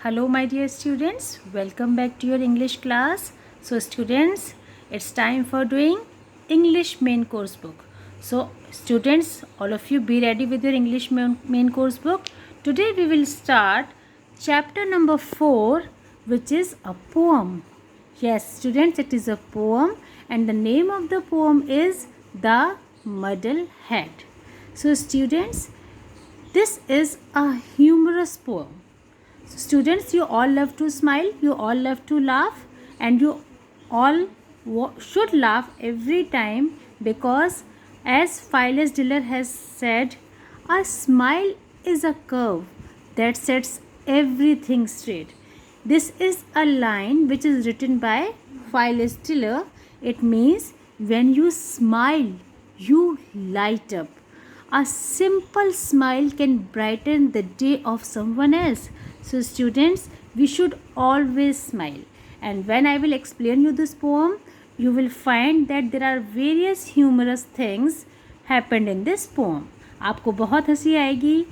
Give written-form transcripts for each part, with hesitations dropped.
Hello my dear students, welcome back to your English class. So students, it's time for doing English main course book. So students, all of you be ready with your English main course book. Today we will start chapter number 4, which is a poem. Yes students, it is a poem and the name of the poem is The Muddle Head. So students, this is a humorous poem. So students, you all love to smile, you all love to laugh, and you all should laugh every time because, as Phyllis Diller has said, a smile is a curve that sets everything straight. This is a line which is written by Phyllis Diller. It means when you smile, you light up. A simple smile can brighten the day of someone else. So students, we should always smile. And when I will explain you this poem, you will find that there are various humorous things happened in this poem. आपको बहुत हंसी आएगी.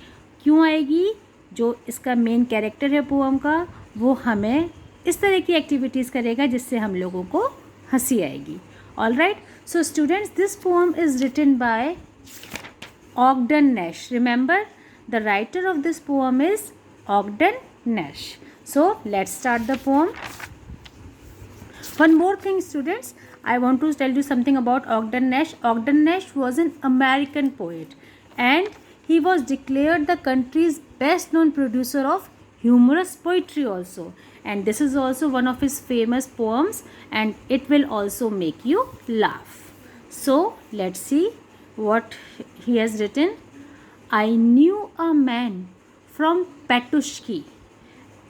क्यों आएगी? जो इसका main character है poem का, वो हमें इस तरह की एक्टिविटीज़ करेगा जिससे हम लोगों को हंसी आएगी. All right. So students, this poem is written by Ogden Nash. Remember, the writer of this poem is Ogden Nash. So let's start the poem. One more thing students, I want to tell you something about Ogden Nash. Ogden Nash was an American poet and he was declared the country's best known producer of humorous poetry also. And this is also one of his famous poems and it will also make you laugh. So let's see what he has written. I knew a man from Patushki,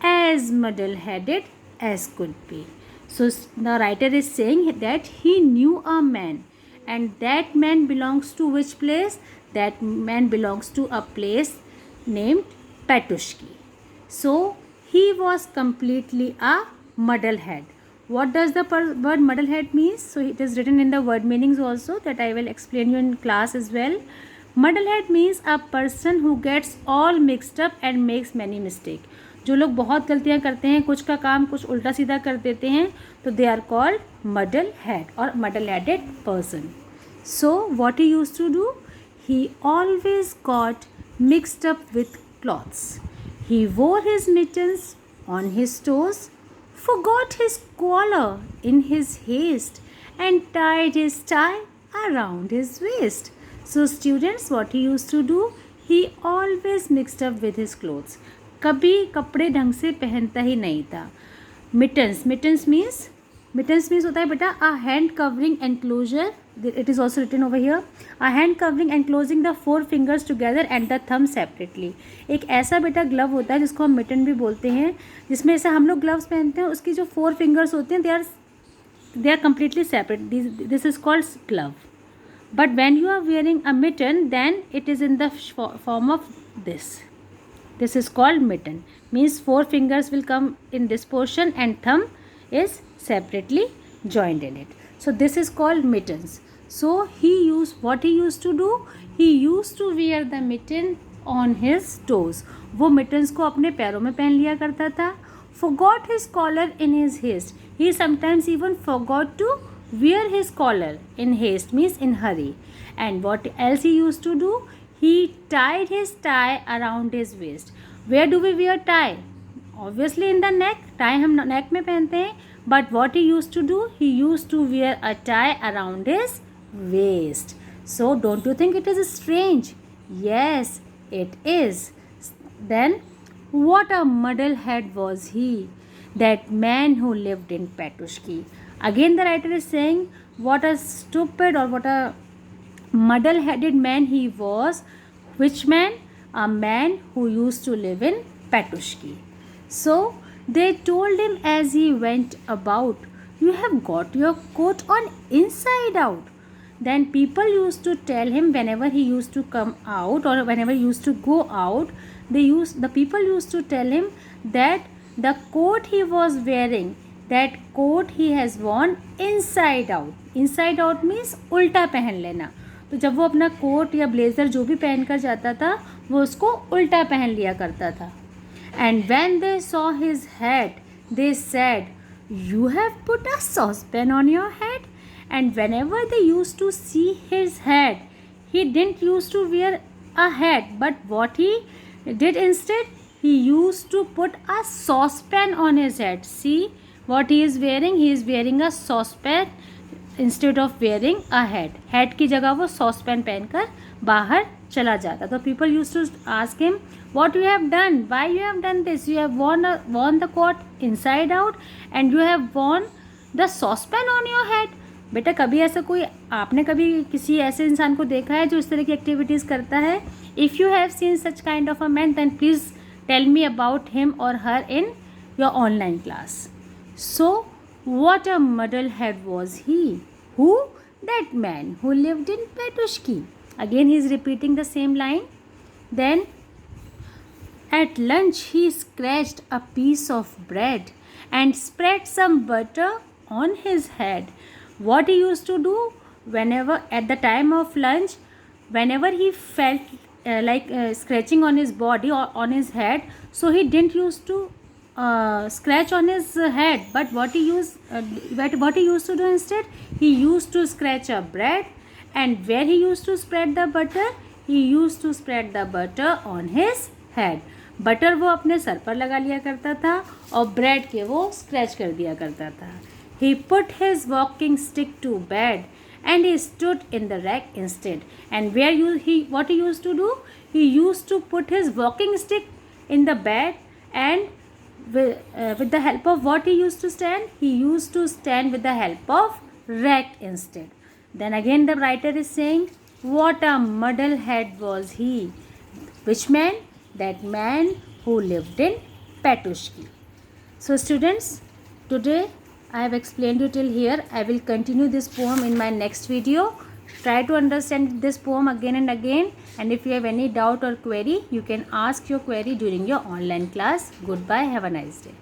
as muddle-headed as could be. So the writer is saying that he knew a man, and that man belongs to which place? That man belongs to a place named Patushki. So he was completely a muddlehead. What does the word muddlehead means? So it is written in the word meanings also that I will explain you in class as well. Muddlehead means a person who gets all mixed up and makes many mistakes. जो लोग बहुत गलतियाँ करते हैं, कुछ का काम कुछ उल्टा सीधा कर देते हैं, तो they are called muddlehead or muddle-headed person. So what he used to do? He always got mixed up with clothes. He wore his mittens on his toes, forgot his collar in his haste, and tied his tie around his waist. So students, what he used to do? He always mixed up with his clothes. कभी कपड़े ढंग से पहनता ही नहीं था. Mittens means होता है बेटा a hand covering enclosure. It is also written over here. A hand covering enclosing the 4 fingers together and the thumb separately. एक ऐसा बेटा ग्लव होता है जिसको हम मिटन भी बोलते हैं, जिसमें ऐसा हम लोग ग्लव्स पहनते हैं, उसकी जो 4 फिंगर्स होते हैं they are completely separate. This is called glove. But when you are wearing a mitten, then it is in the form of this. This is called mitten. Means 4 fingers will come in this portion and thumb is separately joined in it. So this is called mittens. So what he used to do? He used to wear the mitten on his toes. वो mittens को अपने पैरों में पहन लिया करता था. Forgot his collar in his haste. He sometimes even forgot to wear his collar in haste, means in hurry. And what else he used to do? He tied his tie around his waist. Where do we wear tie? Obviously in the neck. Tie हम neck में पहनते हैं. But what he used to do? He used to wear a tie around his waist. So don't you think it is strange? Yes, it is. Then what a muddlehead was he, that man who lived in Patushki. Again the writer is saying what a stupid or what a muddle-headed man he was. Which man? A man who used to live in Patushki. So they told him as he went about, you have got your coat on inside out. Then people used to tell him whenever he used to come out or whenever he used to go out, the people used to tell him that the coat he was wearing, that coat he has worn inside out. Inside out means उल्टा पहन लेना. तो जब वो अपना coat या blazer जो भी पहन कर जाता था, वो उसको उल्टा पहन लिया करता था. And when they saw his head, they said, "You have put a saucepan on your head." And whenever they used to see his head, he didn't used to wear a hat, but what he did instead, he used to put a saucepan on his head. See what he is wearing? He is wearing a saucepan instead of wearing a hat. Hat की जगह वो saucepan पहनकर बाहर चला जाता. तो people use to ask him, what you have done, why you have done this, you have worn the coat inside out and you have worn the saucepan on your head. बेटा कभी ऐसा कोई, आपने कभी किसी ऐसे इंसान को देखा है जो इस तरह की एक्टिविटीज़ करता है? If you have seen such kind of a man, then please tell me about him और her in your online class. So what a muddlehead was he. Who? That man who lived in Petushki. Again he is repeating the same line. Then at lunch he scratched a piece of bread and spread some butter on his head. What he used to do whenever at the time of lunch, whenever he felt scratching on his body or on his head, so he didn't used to scratch on his head, but what he used to do instead, he used to scratch a bread, and where he used to spread the butter, he used to spread the butter on his head. Butter वो अपने sir पर लगा लिया करता था और bread के वो स्क्रैच कर दिया करता था. He put his walking stick to bed and he stood in the rack instead. And what he used to do? He used to put his walking stick in the bed, and with the help of what he used to stand? He used to stand with the help of rack instead. Then again the writer is saying, what a muddlehead was he. Which man? That man who lived in Petushki. So students, today I have explained you till here. I will continue this poem in my next video. Try to understand this poem again and again, and if you have any doubt or query, you can ask your query during your online class. Goodbye, have a nice day.